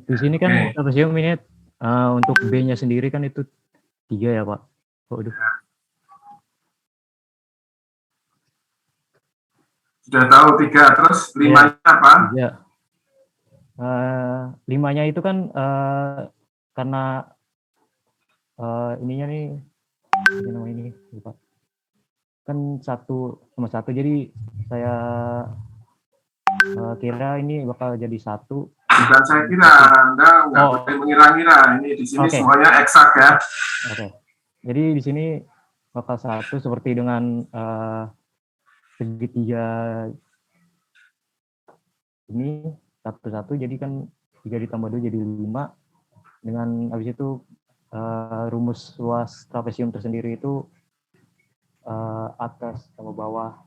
Di sini kan Oke. trapesium ini untuk B-nya sendiri kan itu 3 ya, Pak. Waduh. Sudah tahu 3, terus 5-nya apa? 3. 5-nya itu kan karena ininya nih, apa namanya ini, lupa. Kan 1 sama 1, jadi saya kira ini bakal jadi 1. Bukan saya kira, Anda nggak boleh mengira-ngira. Ini di sini semuanya eksak ya. Oke. Jadi di sini bakal 1 seperti dengan segitiga ini 1, jadi kan 3 ditambah 2 jadi 5. Dengan habis itu rumus luas trapesium tersendiri itu atas tambah bawah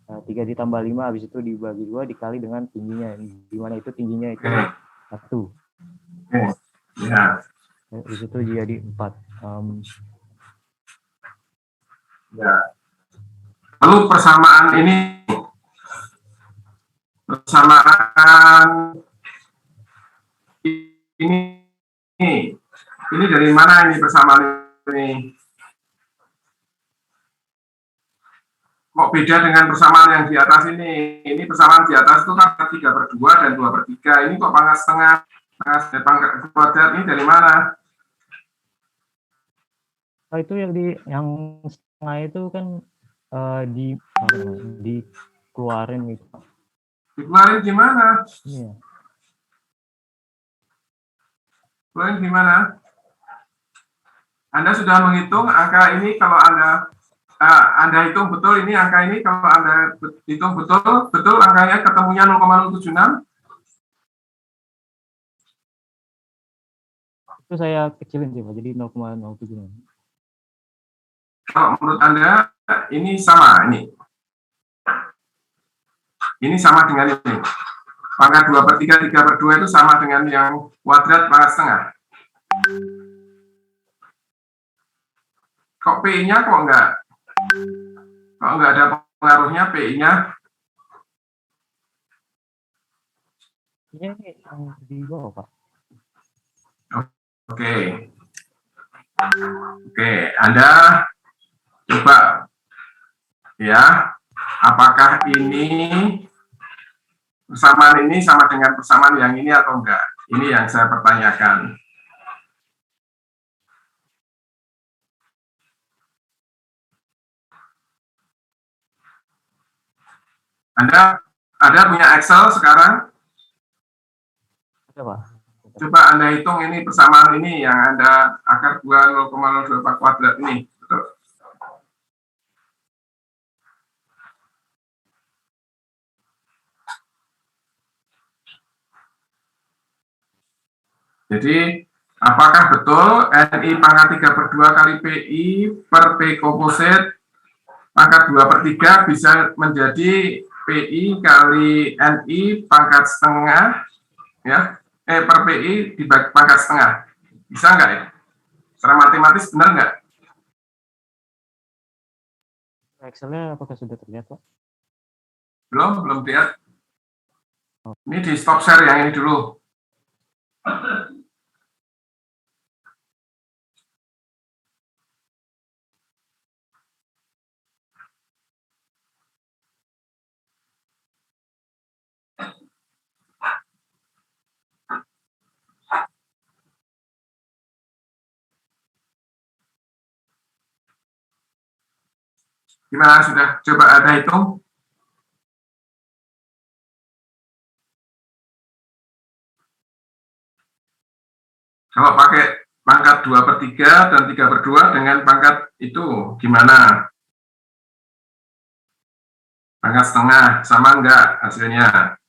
3 ditambah 5 habis itu dibagi 2 dikali dengan tingginya, di mana itu tingginya itu 1. Ya. Habis itu jadi 4. Ya. Lalu persamaan ini ini dari mana ini persamaan ini? Kok beda dengan persamaan yang di atas ini? Ini persamaan di atas itu kan 3/2 dan 2/3. Ini kok pangkat setengah, pangkat kuadrat ini dari mana? Itu yang setengah itu kan dikeluarin gitu. Dikeluarin gimana? Iya. Keluarin gimana? Anda sudah menghitung angka ini, kalau Anda hitung betul ini angka ini, kalau Anda hitung betul angkanya ketemunya 0,076. Itu saya kecilin sih Pak, jadi 0,076. Kalau menurut Anda ini sama ini. Ini sama dengan ini. Pangkat 2/3, 3/2 itu sama dengan yang kuadrat pangkat setengah. Kok P-nya kok enggak ada pengaruhnya P-nya? Ini yang di bawah Pak. Oke, Anda coba ya, apakah ini persamaan ini sama dengan persamaan yang ini atau enggak? Ini yang saya pertanyakan. Anda punya Excel sekarang? Ada Pak. Coba Anda hitung ini persamaan ini yang Anda akar 2 0,024 kuadrat ini. Betul. Jadi, apakah betul NI pangkat 3/2 kali PI per P komposit pangkat 2/3 bisa menjadi PI kali NI pangkat setengah, ya, per PI dibagi pangkat setengah. Bisa nggak ya? Secara matematis benar nggak? Excelnya apakah sudah terlihat Pak? Belum lihat. Ini di stop share yang ini dulu. Gimana, sudah coba Anda hitung? Kalau pakai pangkat 2/3 dan 3/2 dengan pangkat itu gimana? Pangkat setengah, sama enggak hasilnya?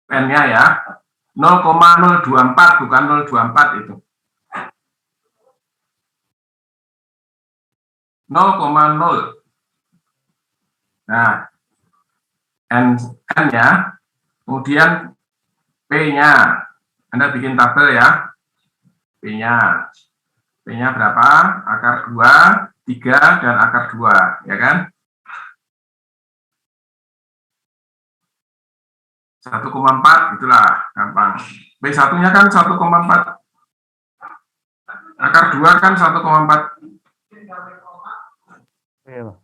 N-nya ya, 0,024 bukan 024 itu. 0,0. Nah, N-nya, kemudian P-nya. Anda bikin tabel ya. P-nya. P-nya berapa? Akar 2, 3, dan akar 2, ya kan? 1,4, itulah, gampang. P1-nya kan 1,4. Akar 2 kan 1,4. Iya,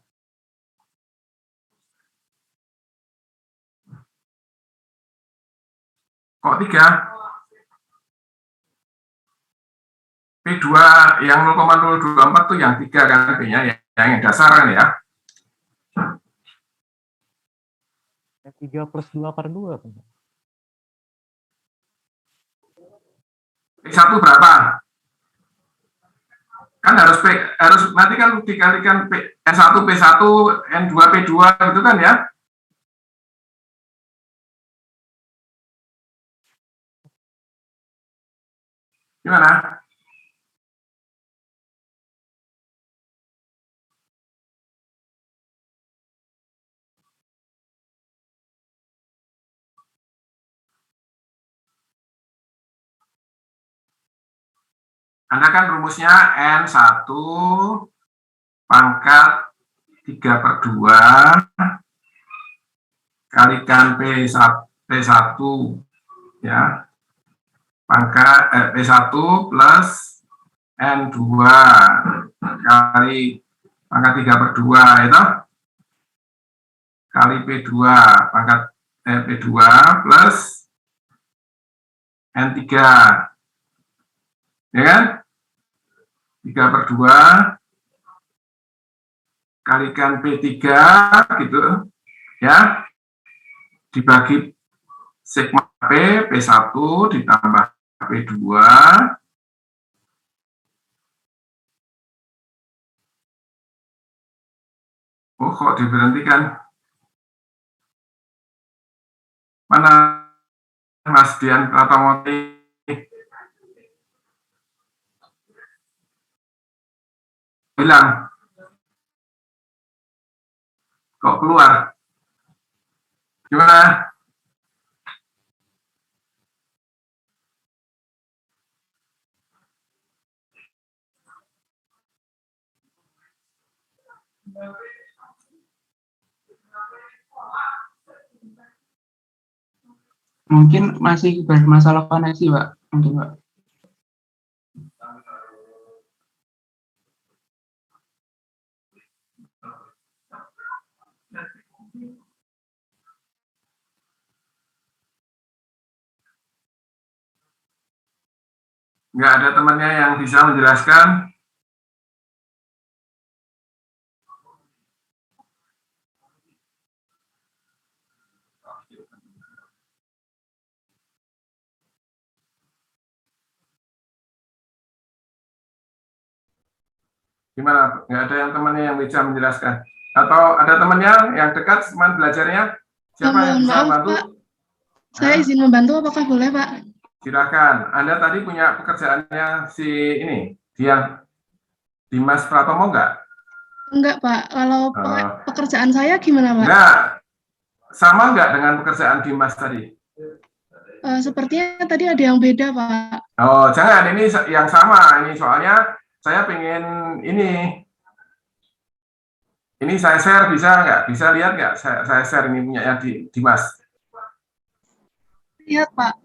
Kok 3? P2 yang 0,024 tuh yang 3 kan P-nya, yang dasar kan ya. 3 plus 2 per 2. P1 berapa? Kan harus nanti kan dikalikan N1 P1, N2 P2 gitu kan ya. Gimana? Anda kan rumusnya N1 pangkat 3/2 kalikan P1 ya, pangkat P1 plus N2 kali pangkat 3/2 itu kali P2 pangkat P2 plus N3, ya kan? 3/2 kalikan P3 gitu ya, dibagi sigma P1 ditambah P2 kok diberhentikan? Mana Mas Dian Pratomoti? Bilang kok keluar? Gimana? Mungkin masih bermasalah koneksi, Pak. Mungkin, Pak. Nggak ada temannya yang bisa menjelaskan? Gimana? Nggak ada yang temannya yang bisa menjelaskan? Atau ada temannya yang dekat teman belajarnya? Siapa yang bisa membantu? Pak. Saya izin membantu, apakah boleh, Pak? Silakan. Anda tadi punya pekerjaannya si ini, Dimas Pratomo enggak? Enggak, Pak. Kalau pekerjaan saya gimana, Pak? Enggak. Sama enggak dengan pekerjaan Dimas tadi? Sepertinya tadi ada yang beda, Pak. Oh, jangan. Ini yang sama. Ini soalnya saya pengen ini saya share, bisa nggak? Bisa lihat nggak? Saya share ini punya Dimas. Lihat, Pak.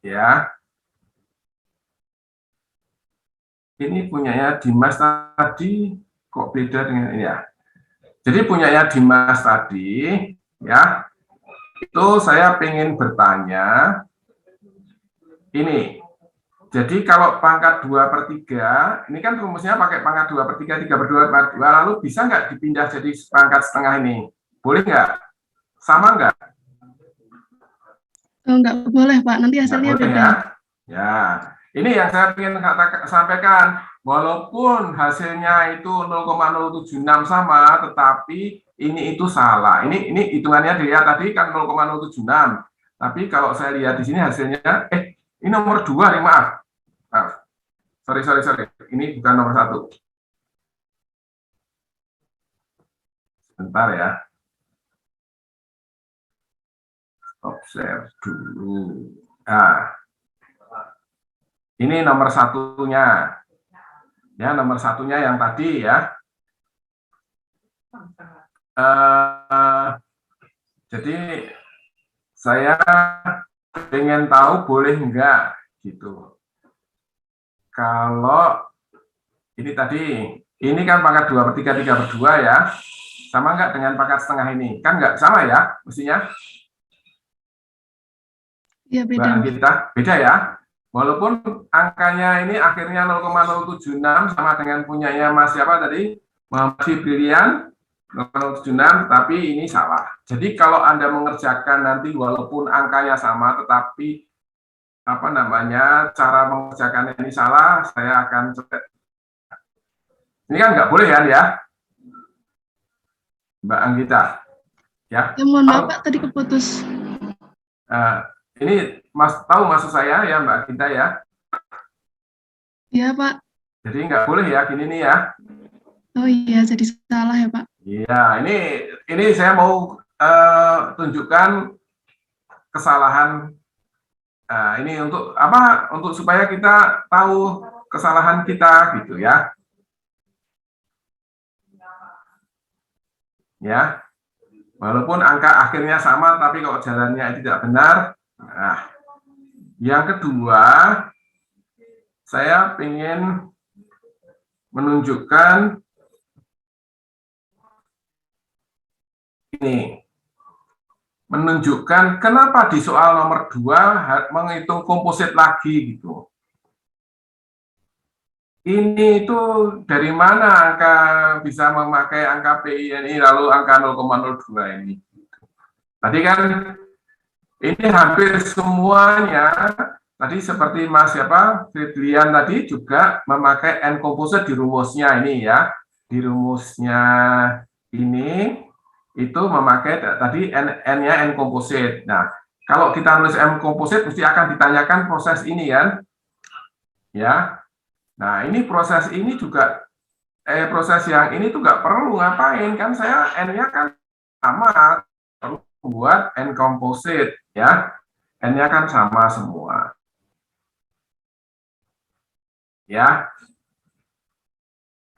Ya. Ini punyanya Dimas tadi, kok beda dengan ini ya? Jadi punyanya Dimas tadi, ya, itu saya pengen bertanya, ini, jadi kalau pangkat 2/3, ini kan rumusnya pakai pangkat 2/3, 3/2, lalu bisa nggak dipindah jadi pangkat setengah ini? Boleh nggak? Sama nggak? Nggak boleh, Pak. Nanti hasilnya boleh, beda. ya? Ya, ini yang saya ingin sampaikan. Walaupun hasilnya itu 0,076 sama, tetapi ini itu salah. Ini hitungannya dia tadi kan 0,076. Tapi kalau saya lihat di sini hasilnya, ini nomor 2 nih, maaf. Sorry. Ini bukan nomor 1. Sebentar ya. Observe dulu. Nah, ini nomor 1-nya. Ya, nomor 1-nya yang tadi ya. Jadi saya ingin tahu boleh enggak gitu. Kalau ini tadi, ini kan pangkat 2/3, 3/2 ya. Sama enggak dengan pangkat setengah ini? Kan enggak sama ya, mestinya. Ya, beda. Mbak Gita, beda ya. Walaupun angkanya ini akhirnya 0,076 sama dengan punyanya Mas siapa tadi? Muhammad Brilian 0,076, tapi ini salah. Jadi kalau Anda mengerjakan nanti walaupun angkanya sama, tetapi cara mengerjakan ini salah, saya akan coret. Ini kan nggak boleh ya, Mbak Anggita. Ya. Mohon maaf Pak, tadi keputus. Ini tahu maksud saya ya Mbak Anggita ya? Iya Pak. Jadi nggak boleh ya gini nih ya. Oh iya, jadi salah ya Pak. Iya, ini saya mau tunjukkan kesalahan. Nah, ini untuk apa? Untuk supaya kita tahu kesalahan kita gitu ya. Ya. Walaupun angka akhirnya sama, tapi kalau jalannya tidak benar. Nah, yang kedua, saya ingin menunjukkan ini. Menunjukkan kenapa di soal nomor 2 menghitung komposit lagi gitu. Ini itu dari mana angka bisa memakai angka PI lalu angka 0,02 ini. Tadi kan ini hampir semuanya tadi seperti Mas Fidlian tadi juga memakai N komposit di rumusnya ini ya. Di rumusnya ini itu memakai tadi N-nya N komposit. Nah, kalau kita nulis N komposit mesti akan ditanyakan proses ini kan. Ya. Nah, ini proses ini juga proses yang ini tuh nggak perlu ngapain kan, saya N-nya kan sama, perlu buat N komposit ya. N-nya kan sama semua. Ya.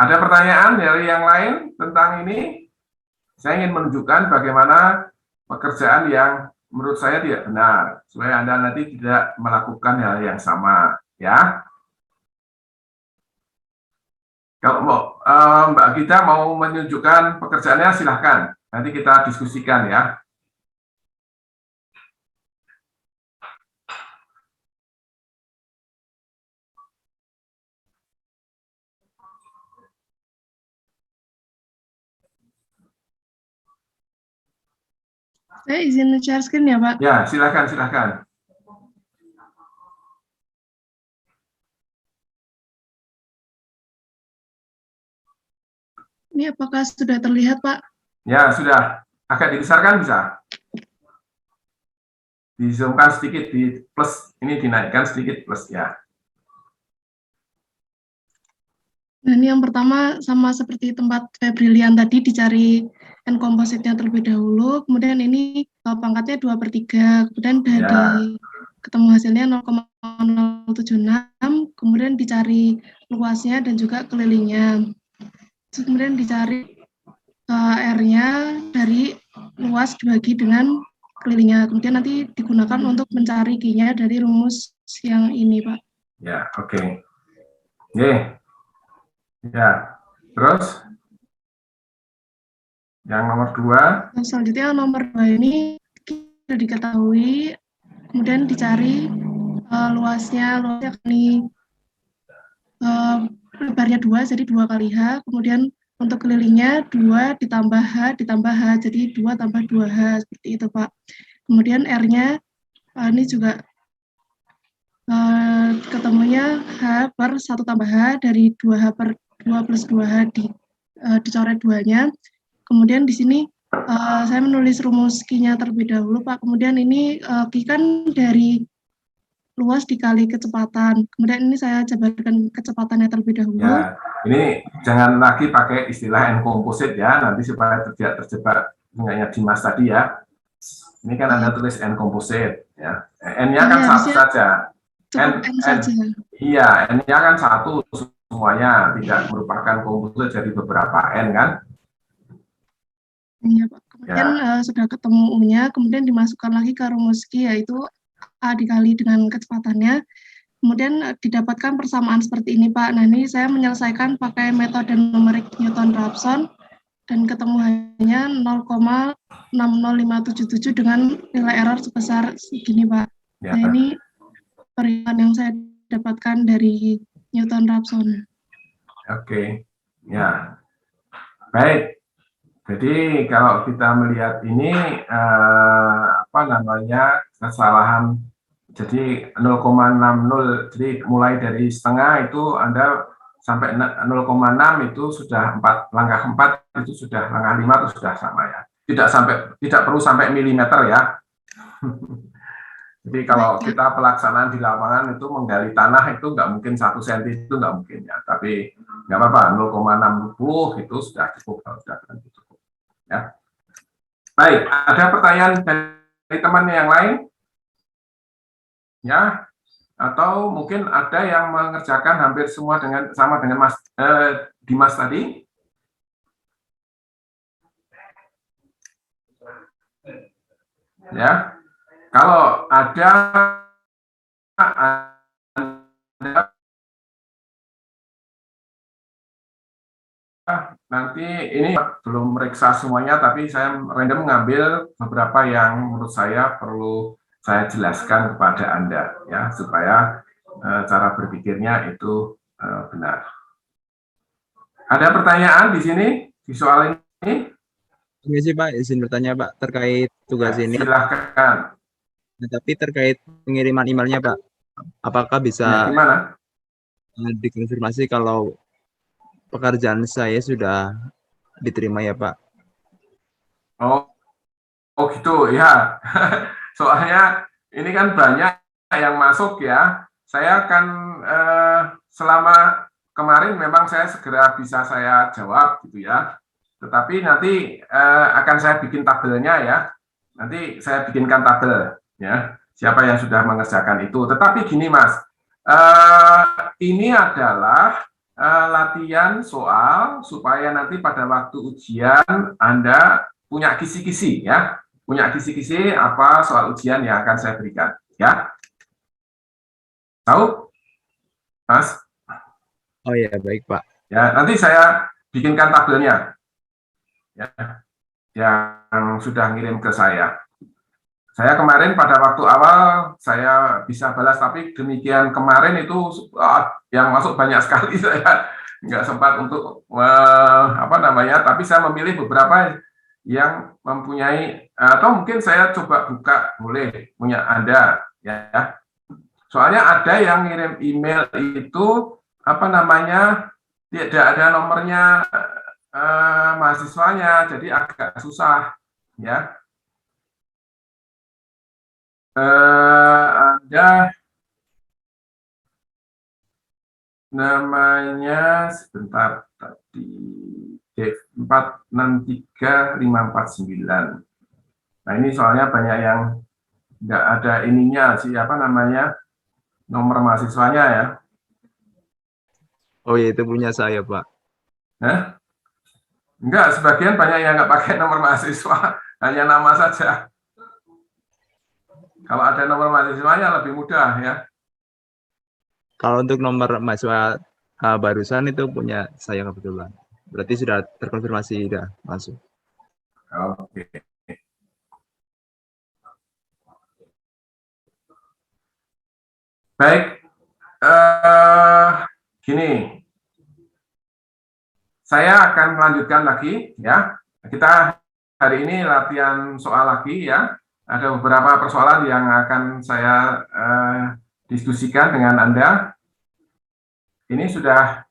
Ada pertanyaan dari yang lain tentang ini? Saya ingin menunjukkan bagaimana pekerjaan yang menurut saya tidak benar, supaya Anda nanti tidak melakukan hal yang sama, ya. Kalau Mbak Gita mau menunjukkan pekerjaannya, silahkan. Nanti kita diskusikan, ya. Saya izin share screen ya, Pak. Ya, silahkan. Ini apakah sudah terlihat, Pak? Ya, sudah. Agak dibesarkan bisa. Di-zoomkan sedikit, di plus, ini dinaikkan sedikit plus, ya. Nah, ini yang pertama sama seperti tempat Febrilian tadi, dicari N kompositnya terlebih dahulu, kemudian ini pangkatnya 2/3, kemudian dari ketemu hasilnya 0,076, kemudian dicari luasnya dan juga kelilingnya. Kemudian dicari R-nya dari luas dibagi dengan kelilingnya. Kemudian nanti digunakan untuk mencari Q-nya dari rumus yang ini, Pak. Ya, oke. Ya, terus yang nomor 2. Selanjutnya nomor 2 ini sudah diketahui, kemudian dicari luasnya ini lebarnya 2, jadi 2 kali H, kemudian untuk kelilingnya 2 ditambah H, jadi 2 tambah 2H, seperti itu Pak. Kemudian R-nya ini juga ketemunya H per 1 tambah H dari 2H per 2 plus 2H dicoret 2-nya. Kemudian di sini saya menulis rumus Q-nya terlebih dahulu, Pak. Kemudian ini Q kan dari luas dikali kecepatan. Kemudian ini saya jabarkan kecepatannya terlebih dahulu. Ya, ini jangan lagi pakai istilah N composite ya, nanti supaya tidak terjebak punyanya Dimas tadi ya. Ini kan Anda tulis N composite ya. N-nya kan satu saja. Cukup N saja. Iya, N-nya kan satu semuanya, tidak merupakan composite jadi beberapa N kan. Iya, Pak. Kemudian sudah ketemu U-nya, kemudian dimasukkan lagi ke rumus Q, yaitu A dikali dengan kecepatannya. Kemudian didapatkan persamaan seperti ini, Pak. Nah, ini saya menyelesaikan pakai metode numerik Newton-Raphson dan ketemu hanya 0,60577 dengan nilai error sebesar segini, Pak. Ya. Nah, ini perincian yang saya dapatkan dari Newton-Raphson. Oke, ya. Baik. Jadi kalau kita melihat ini kesalahan, jadi 0,60, jadi mulai dari setengah itu Anda sampai 0,6 itu sudah langkah 4 itu sudah langkah 5 itu sudah sama ya. Tidak perlu sampai milimeter ya. Jadi kalau kita pelaksanaan di lapangan itu menggali tanah itu nggak mungkin 1 cm itu nggak mungkin ya. Tapi nggak apa-apa, 0,60 itu sudah cukup, sudah cukup ya. Baik, ada pertanyaan dari teman yang lain? Ya, atau mungkin ada yang mengerjakan hampir semua sama dengan Dimas tadi. Ya, kalau ada nanti ini belum meriksa semuanya, tapi saya random mengambil beberapa yang menurut saya perlu saya jelaskan kepada Anda ya, supaya cara berpikirnya itu benar. Ada pertanyaan di sini di soal ini? Ini sih Pak, izin bertanya Pak terkait tugas ya, ini. Silahkan. Nah, tapi terkait pengiriman emailnya Pak, apakah bisa dikonfirmasi kalau pekerjaan saya sudah diterima ya Pak? Oh gitu ya. Soalnya ini kan banyak yang masuk ya. Saya akan selama kemarin memang saya segera bisa saya jawab gitu ya. Tetapi nanti akan saya bikin tabelnya ya. Nanti saya bikinkan tabel ya. Siapa yang sudah mengerjakan itu. Tetapi gini Mas, ini adalah latihan soal supaya nanti pada waktu ujian Anda punya kisi-kisi ya. Punya kisi-kisi apa soal ujian yang akan saya berikan, ya. Tahu, Mas? Oh ya, baik Pak. Ya, nanti saya bikinkan tabelnya, ya, yang sudah ngirim ke saya. Saya kemarin pada waktu awal saya bisa balas, tapi demikian kemarin itu yang masuk banyak sekali, saya nggak sempat untuk tapi saya memilih beberapa yang mempunyai, atau mungkin saya coba buka, boleh punya Anda ya. Soalnya ada yang ngirim email itu tidak ada nomornya mahasiswanya, jadi agak susah ya. Ada namanya sebentar tadi Dev 463549. Nah ini soalnya banyak yang nggak ada ininya, nomor mahasiswanya ya. Oh ya, itu punya saya Pak. Nah, enggak, sebagian banyak yang nggak pakai nomor mahasiswa, hanya nama saja. Kalau ada nomor mahasiswanya lebih mudah ya. Kalau untuk nomor mahasiswa barusan itu punya saya kebetulan. Berarti sudah terkonfirmasi, sudah masuk. Oke. Baik, gini, saya akan melanjutkan lagi ya. Kita hari ini latihan soal lagi ya. Ada beberapa persoalan yang akan saya diskusikan dengan Anda. Ini sudah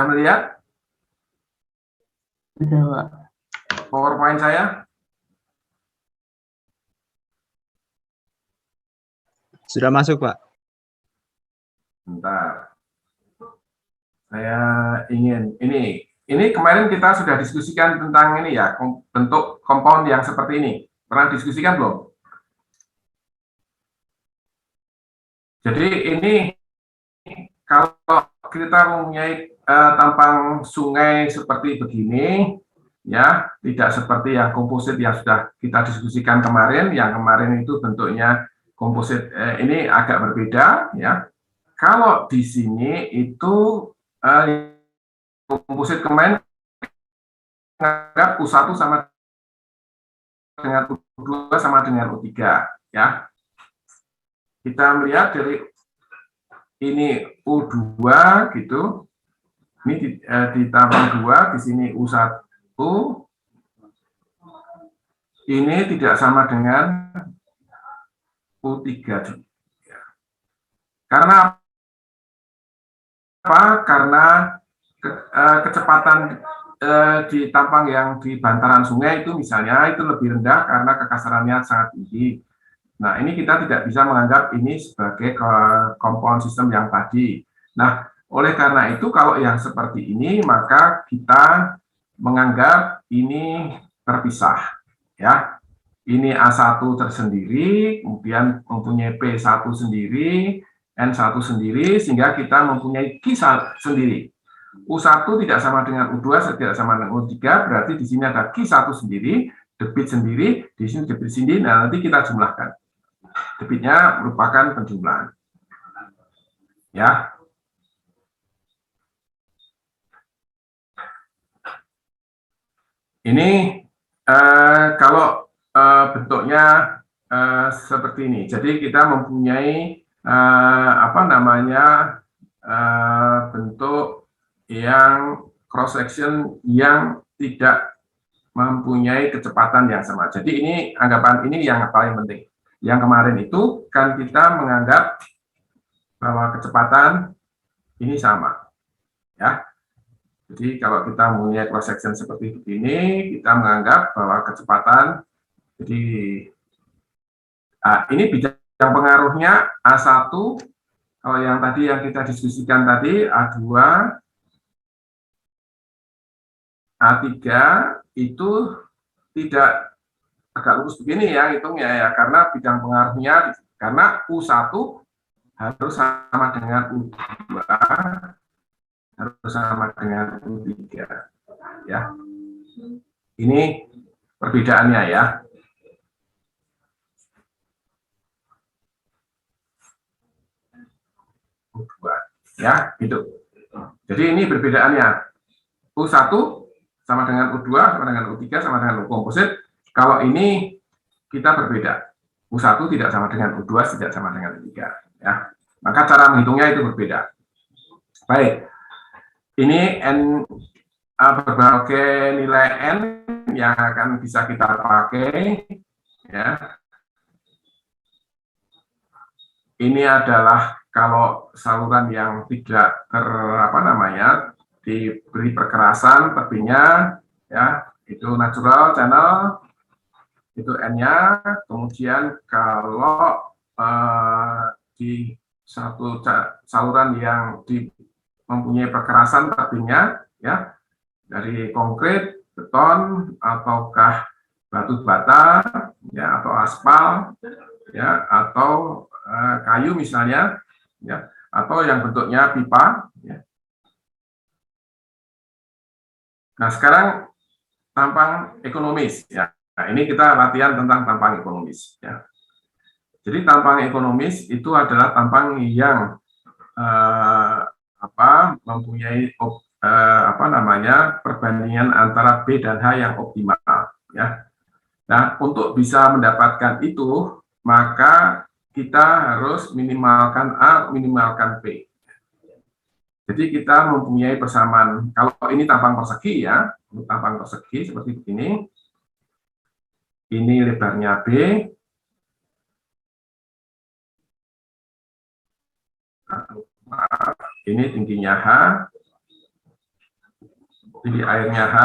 melihat Sudah, Pak. PowerPoint saya? Sudah masuk, Pak. Bentar. Saya ingin ini kemarin kita sudah diskusikan tentang ini ya, bentuk compound yang seperti ini. Pernah diskusikan belum? Jadi ini kalau kita mempunyai tampang sungai seperti begini, ya, tidak seperti yang komposit yang sudah kita diskusikan kemarin. Yang kemarin itu bentuknya komposit, ini agak berbeda, ya. Kalau di sini itu komposit kemarin menganggap U1 sama dengan U2 sama dengan U3, ya. Kita melihat dari ini U2 gitu. Ini di tampang 2, di sini U1. Ini tidak sama dengan U3. Karena apa? Karena kecepatan di tampang yang di bantaran sungai itu misalnya itu lebih rendah karena kekasarannya sangat tinggi. Nah, ini kita tidak bisa menganggap ini sebagai compound system yang tadi. Nah, oleh karena itu kalau yang seperti ini maka kita menganggap ini terpisah, ya. Ini A1 tersendiri, kemudian mempunyai P1 sendiri, N1 sendiri, sehingga kita mempunyai Q1 sendiri. U1 tidak sama dengan U2, tidak sama dengan U3, berarti di sini ada Q1 sendiri, debit sendiri, di sini debit sendiri, nah nanti kita jumlahkan. Debitnya merupakan penjumlahan. Ya. Ini kalau bentuknya seperti ini. Jadi kita mempunyai bentuk yang cross section yang tidak mempunyai kecepatan yang sama. Jadi ini anggapan ini yang paling penting. Yang kemarin itu kan kita menganggap bahwa kecepatan ini sama, ya. Jadi kalau kita mempunyai cross section seperti ini, kita menganggap bahwa kecepatan, jadi ini bidang pengaruhnya A1, kalau yang tadi yang kita diskusikan tadi A2, A3 itu tidak agak lurus begini ya hitungnya ya, karena bidang pengaruhnya, karena U1 harus sama dengan U2, harus sama dengan U3, ya. Ini perbedaannya ya. U2, ya, gitu. Jadi ini perbedaannya. U1 sama dengan U2, sama dengan U3, sama dengan U komposit. Kalau ini kita berbeda. U1 tidak sama dengan U2, tidak sama dengan U3, ya. Maka cara menghitungnya itu berbeda. Baik. Ini N, berbagai nilai N yang akan bisa kita pakai, ya. Ini adalah kalau saluran yang tidak diberi perkerasan tepinya, ya, itu natural channel, itu N-nya. Kemudian kalau di satu saluran yang mempunyai perkerasan tepinya, ya, dari konkrit, beton, ataukah batu bata, ya, atau aspal, ya, atau kayu misalnya, ya, atau yang bentuknya pipa, ya. Nah, sekarang tampang ekonomis, ya. Nah, ini kita latihan tentang tampang ekonomis, ya. Jadi tampang ekonomis itu adalah tampang yang mempunyai perbandingan antara B dan H yang optimal, ya. Nah, untuk bisa mendapatkan itu, maka kita harus minimalkan A, minimalkan P. Jadi kita mempunyai persamaan, kalau ini tampang persegi ya, untuk tampang persegi seperti begini, ini lebarnya B, Maaf, ini tingginya H, tinggi airnya H,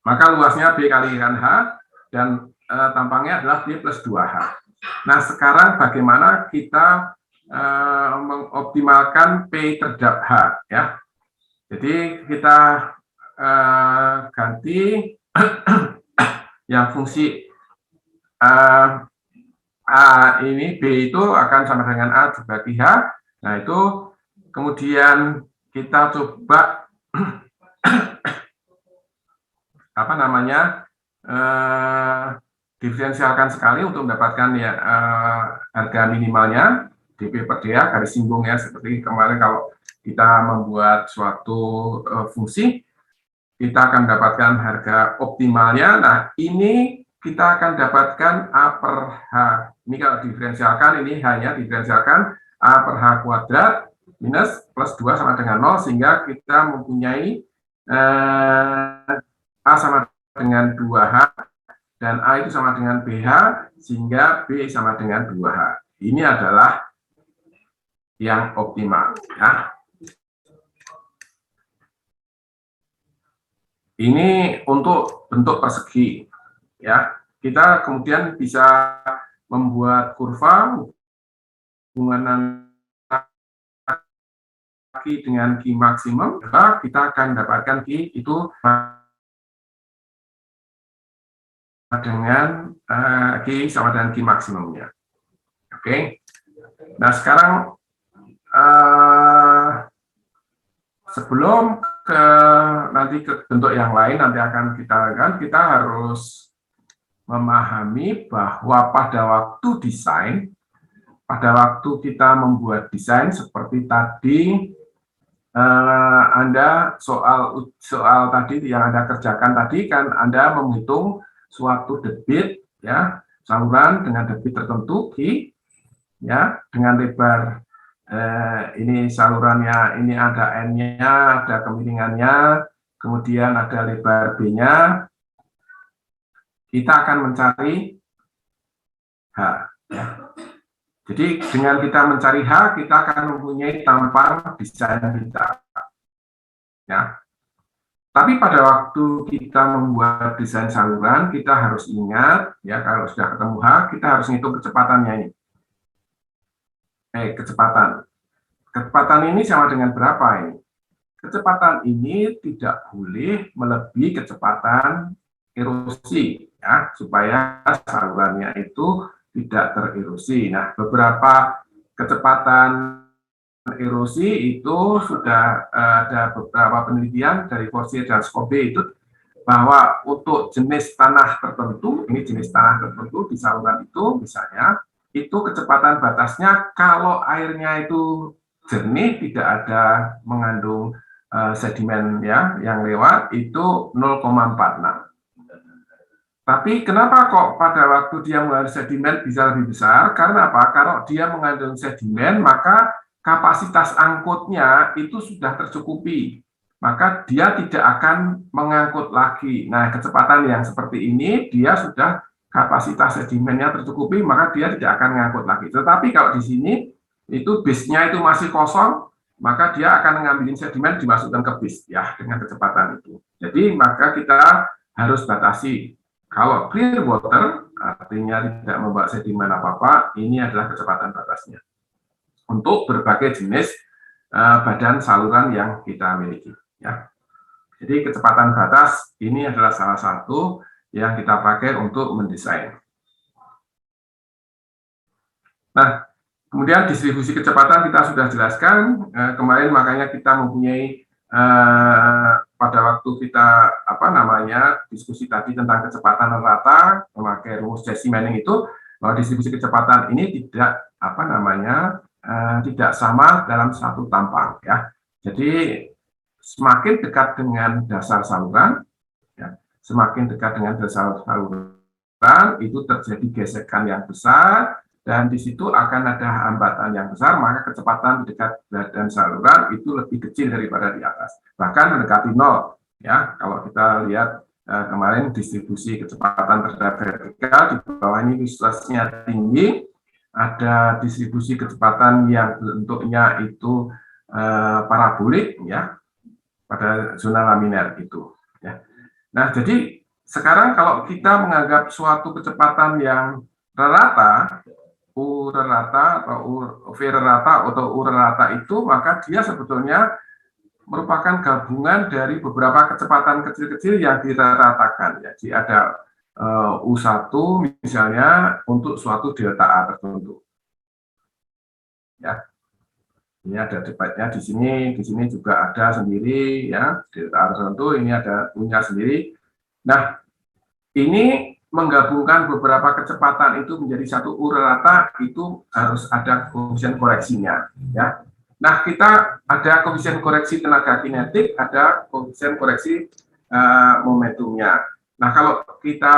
maka luasnya B kali dengan H, dan tampangnya adalah B plus 2H. Nah, sekarang bagaimana kita mengoptimalkan P terhadap H, ya. Jadi kita ganti yang fungsi A ini, B itu akan sama dengan A dibagi H. Nah, itu kemudian kita coba apa namanya diferensialkan sekali untuk mendapatkan ya harga minimalnya dP per dA garis singgung, ya, seperti kemarin kalau kita membuat suatu fungsi, kita akan mendapatkan harga optimalnya. Nah, ini kita akan dapatkan A per H. Ini kalau diferensialkan, ini hanya diferensialkan A per H kuadrat minus plus 2 sama dengan 0, sehingga kita mempunyai A sama dengan 2H, dan A itu sama dengan BH, sehingga B sama dengan 2H. Ini adalah yang optimal, ya. Ini untuk bentuk persegi, ya. Kita kemudian bisa membuat kurva hubungan Q dengan Q maksimum, maka kita akan dapatkan Q itu dengan Q sama dengan Q maksimumnya. Oke. Nah, sekarang sebelum nanti ke bentuk yang lain nanti akan kita lakukan, kita harus memahami bahwa pada waktu desain, pada waktu kita membuat desain seperti tadi, Anda soal tadi yang Anda kerjakan tadi kan Anda menghitung suatu debit, ya, saluran dengan debit tertentu Q, ya, dengan lebar ini salurannya, ini ada N-nya, ada kemiringannya, kemudian ada lebar B-nya. Kita akan mencari H, ya. Jadi dengan kita mencari H, kita akan mempunyai tampang desain kita, ya. Tapi pada waktu kita membuat desain saluran, kita harus ingat, ya, kalau sudah ketemu H, kita harus ngitung kecepatannya ini. Kecepatan ini sama dengan berapa ini? Kecepatan ini tidak boleh melebihi kecepatan erosi, ya, supaya salurannya itu tidak tererosi. Nah, beberapa kecepatan erosi itu sudah ada beberapa penelitian dari Forsier dan Scobie itu bahwa untuk jenis tanah tertentu, ini jenis tanah tertentu di saluran itu misalnya, itu kecepatan batasnya kalau airnya itu jernih, tidak ada mengandung sedimen, ya, yang lewat, itu 0,46. Tapi kenapa kok pada waktu dia mengandung sedimen bisa lebih besar? Karena apa? Kalau dia mengandung sedimen, maka kapasitas angkutnya itu sudah tercukupi. Maka dia tidak akan mengangkut lagi. Nah, kecepatan yang seperti ini, dia sudah kapasitas sedimennya tercukupi, maka dia tidak akan mengangkut lagi. Tetapi kalau di sini, itu bisnya itu masih kosong, maka dia akan mengambil sedimen dimasukkan ke bis, ya, dengan kecepatan itu. Jadi maka kita harus batasi. Kalau clear water, artinya tidak membawa sedimen apa-apa, ini adalah kecepatan batasnya. Untuk berbagai jenis badan saluran yang kita miliki, ya. Jadi kecepatan batas ini adalah salah satu yang kita pakai untuk mendesain. Nah, kemudian distribusi kecepatan kita sudah jelaskan kemarin, makanya kita mempunyai pada waktu kita diskusi tadi tentang kecepatan rata memakai rumus Jesse Manning itu, bahwa distribusi kecepatan ini tidak tidak sama dalam satu tampang, ya. Jadi semakin dekat dengan dasar saluran, ya, semakin dekat dengan dasar saluran itu terjadi gesekan yang besar. Dan di situ akan ada hambatan yang besar, maka kecepatan di dekat badan saluran itu lebih kecil daripada di atas, bahkan mendekati 0, ya. Kalau kita lihat kemarin distribusi kecepatan terhadap vertikal, di bawah ini visitasinya tinggi, ada distribusi kecepatan yang bentuknya itu parabolik ya pada zona laminer itu ya. Nah, jadi sekarang kalau kita menganggap suatu kecepatan yang rata, U rata atau V rata atau U rata itu, maka dia sebetulnya merupakan gabungan dari beberapa kecepatan kecil-kecil yang diratakan. Jadi ada U1 misalnya untuk suatu delta A tertentu. Ya. Ini ada debatnya di sini juga ada sendiri ya, delta A tertentu, ini ada punya sendiri. Nah, ini menggabungkan beberapa kecepatan itu menjadi satu U rata, itu harus ada koefisien koreksinya ya. Nah, kita ada koefisien koreksi tenaga kinetik, ada koefisien koreksi momentumnya. Nah, kalau kita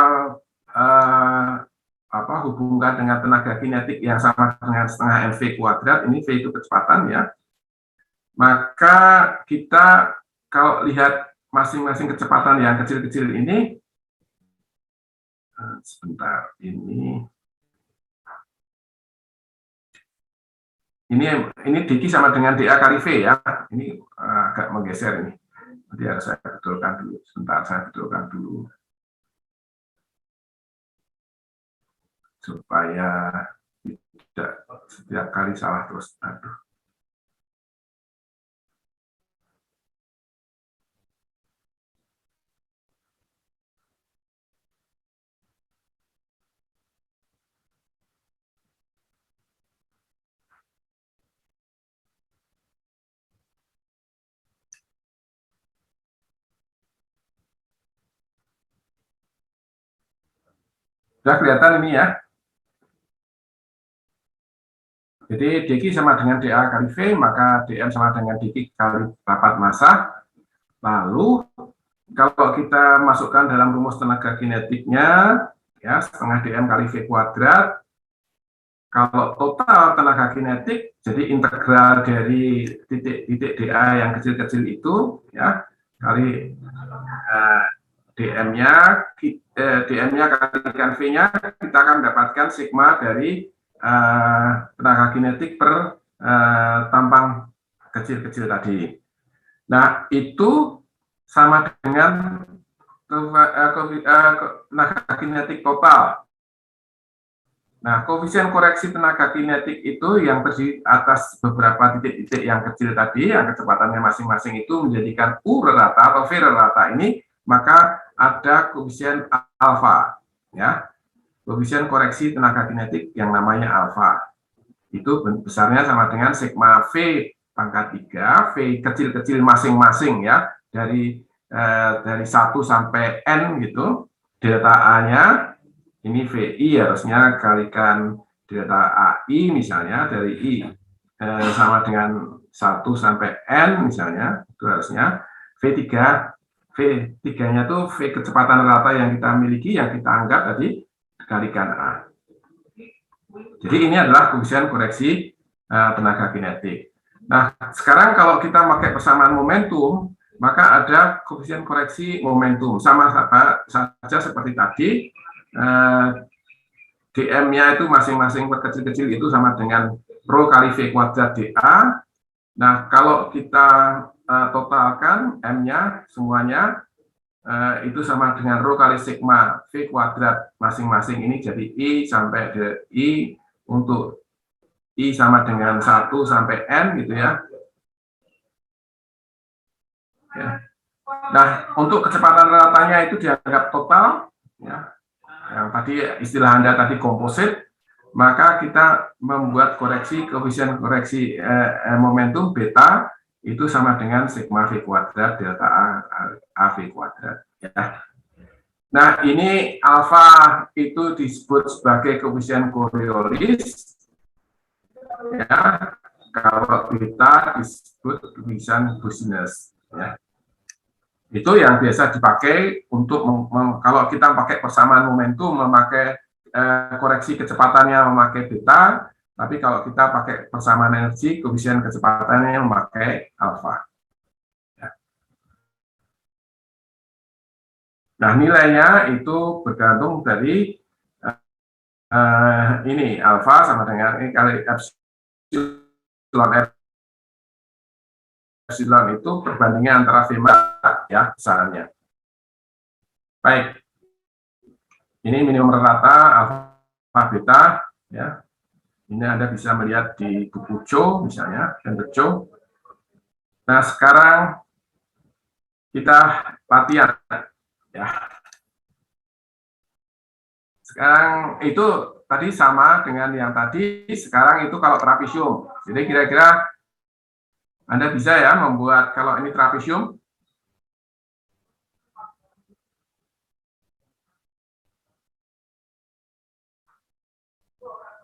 hubungkan dengan tenaga kinetik yang sama dengan setengah mv kuadrat, ini V itu kecepatan ya, maka kita kalau lihat masing-masing kecepatan yang kecil-kecil ini, sebentar, ini dq sama dengan dA kali V ya, ini agak menggeser ini, nanti harus saya betulkan dulu, sebentar saya betulkan dulu. Supaya tidak setiap kali salah terus. Aduh. Sudah kelihatan ini ya. Jadi dq sama dengan dA kali V, maka dm sama dengan dq kali rapat massa. Lalu kalau kita masukkan dalam rumus tenaga kinetiknya, ya setengah dm kali V kuadrat. Kalau total tenaga kinetik, jadi integral dari titik-titik dA yang kecil-kecil itu, ya kali dm-nya kalikan V-nya, kita akan mendapatkan sigma dari tenaga kinetik per tampang kecil-kecil tadi. Nah, itu sama dengan tenaga kinetik total. Nah, koefisien koreksi tenaga kinetik itu yang terdiri atas beberapa titik-titik yang kecil tadi, yang kecepatannya masing-masing itu menjadikan U rata atau V rata ini, maka ada koefisien alfa, ya. Koefisien koreksi tenaga kinetik yang namanya alfa. Itu besarnya sama dengan sigma V pangkat 3, V kecil-kecil masing-masing ya, dari 1 sampai N gitu, delta A-nya, ini VI harusnya kalikan delta AI misalnya, dari I sama dengan 1 sampai N misalnya, itu harusnya V3, V3-nya itu V kecepatan rata yang kita miliki, yang kita anggap tadi, kalikan A. Jadi ini adalah koefisien koreksi tenaga kinetik. Nah, sekarang kalau kita pakai persamaan momentum, maka ada koefisien koreksi momentum. Sama saja seperti tadi, dm-nya itu masing-masing per kecil-kecil itu sama dengan rho kali V kuadrat dA. Nah, kalau kita totalkan m-nya semuanya, itu sama dengan rho kali sigma V kuadrat masing-masing ini, jadi I sampai I untuk I sama dengan 1 sampai N gitu ya. Nah, untuk kecepatan ratanya itu dianggap total, ya. Yang tadi istilah Anda tadi komposit, maka kita membuat koefisien koreksi momentum beta itu sama dengan sigma V kuadrat delta A V kuadrat. Ya. Nah, ini alfa itu disebut sebagai koefisien Coriolis. Ya, kalau beta disebut koefisien Business. Ya. Itu yang biasa dipakai untuk kalau kita pakai persamaan momentum, memakai koreksi kecepatannya memakai beta, tapi kalau kita pakai persamaan energi, koefisien kecepatannya memakai alfa. Ya. Nah, nilainya itu bergantung dari ini alfa sama dengan ini kali epsilon itu perbandingan antara V ya besarannya. Baik, ini minimum rata alfa beta ya. Ini Anda bisa melihat di buku Cho misalnya, dan Cho. Nah, sekarang kita latihan ya. Sekarang itu tadi sama dengan yang tadi, sekarang itu kalau trapesium. Jadi kira-kira Anda bisa ya membuat kalau ini trapesium.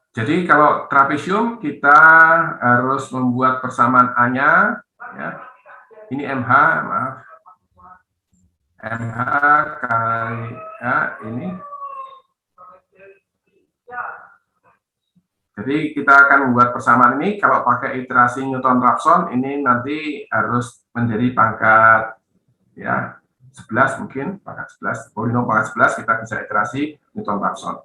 Jadi kalau trapesium kita harus membuat persamaan A-nya ya. Ini MH, maaf. MH kali ya, ini. Jadi kita akan membuat persamaan ini kalau pakai iterasi Newton-Raphson ini nanti harus menjadi pangkat ya 11 mungkin, pangkat 11, polinom pangkat 11 kita bisa iterasi Newton-Raphson.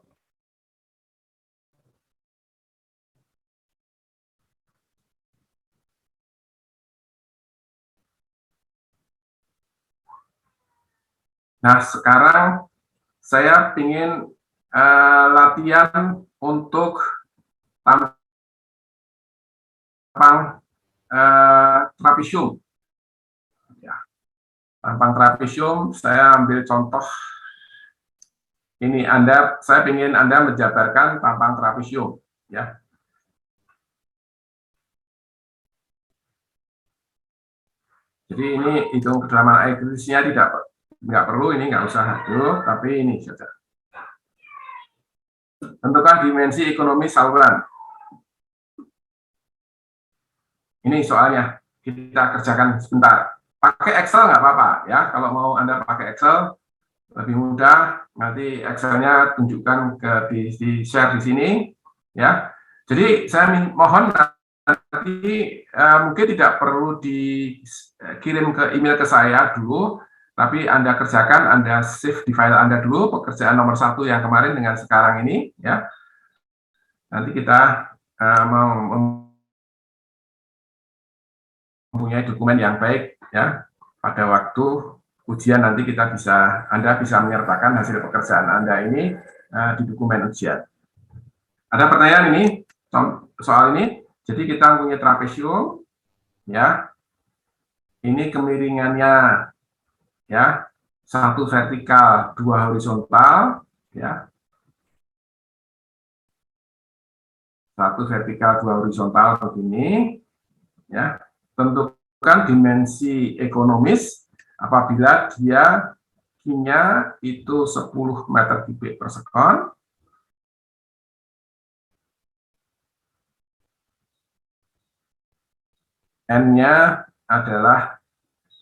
Nah, sekarang saya ingin latihan untuk tampang trapesium. Ya. Tampang trapesium, saya ambil contoh ini. Saya ingin Anda menjabarkan tampang trapesium. Ya. Jadi ini hitung kedalaman air kritisnya nggak perlu, ini nggak usah dulu, tapi ini saja. Tentukan dimensi ekonomi saluran. Ini soalnya, kita kerjakan sebentar. Pakai Excel nggak apa-apa ya, kalau mau Anda pakai Excel, lebih mudah, nanti Excel-nya tunjukkan di share di sini. Ya. Jadi saya mohon nanti mungkin tidak perlu dikirim ke email ke saya dulu, tapi Anda kerjakan, Anda save di file Anda dulu, pekerjaan nomor 1 yang kemarin dengan sekarang ini, ya. Nanti kita mempunyai dokumen yang baik, ya. Pada waktu ujian nanti Anda bisa menyertakan hasil pekerjaan Anda ini di dokumen ujian. Ada pertanyaan ini soal ini? Jadi kita punya trapesium, ya. Ini kemiringannya ya, 1 vertikal, 2 horizontal, ya. 1 vertikal, 2 horizontal begini, ya. Tentukan dimensi ekonomis apabila dia Q-nya itu 10 meter kubik per sekon. N-nya adalah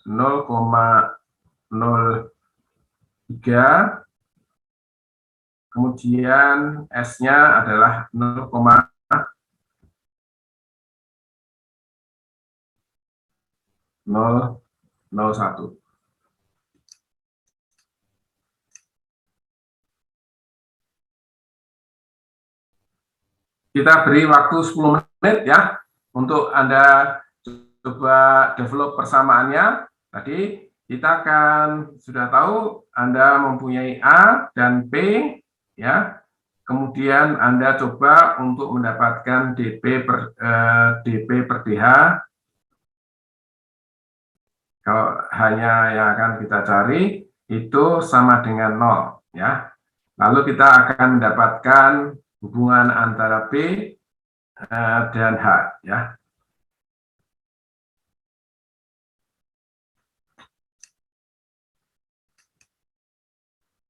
0,03, kemudian S-nya adalah 0,001. Kita beri waktu 10 menit ya untuk Anda coba develop persamaannya. Tadi kita akan sudah tahu Anda mempunyai A dan P ya. Kemudian Anda coba untuk mendapatkan dP per DH. Kalau hanya yang akan kita cari itu sama dengan 0 ya. Lalu kita akan mendapatkan hubungan antara P dan H ya.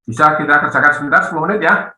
Bisa kita kerjakan sebentar 10 menit ya.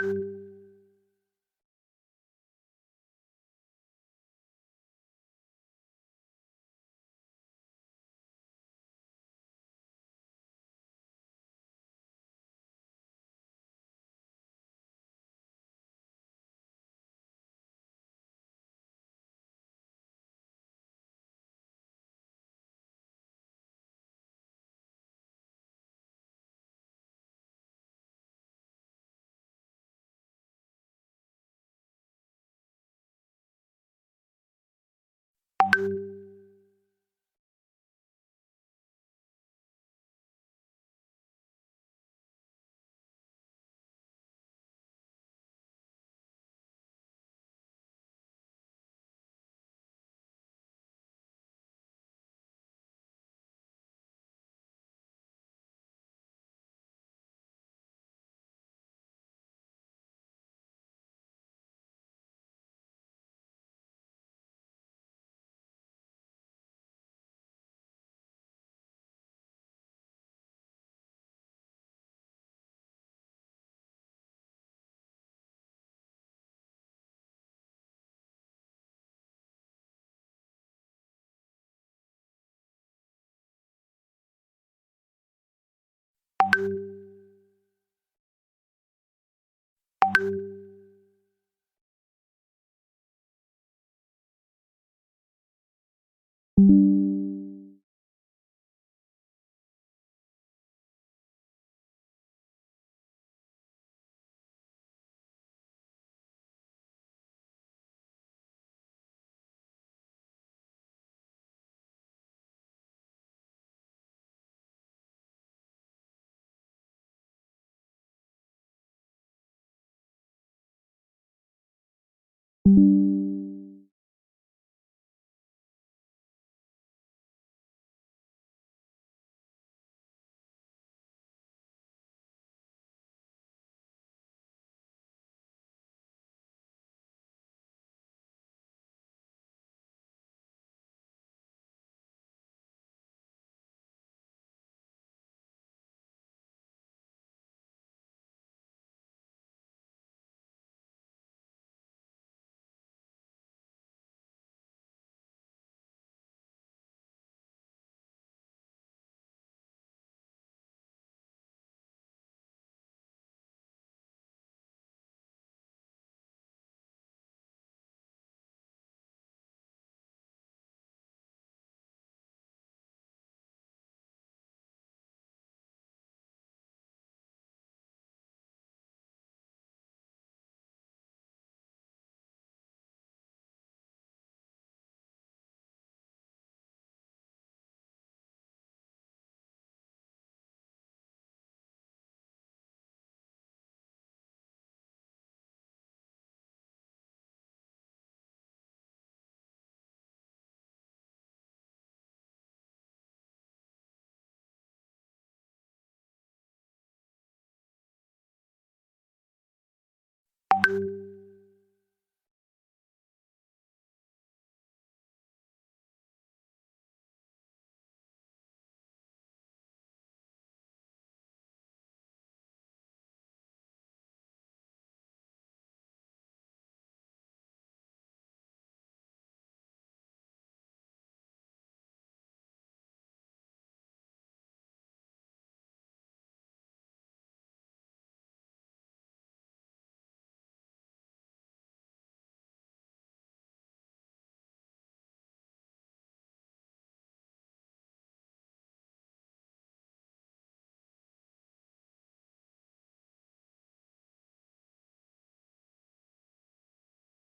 you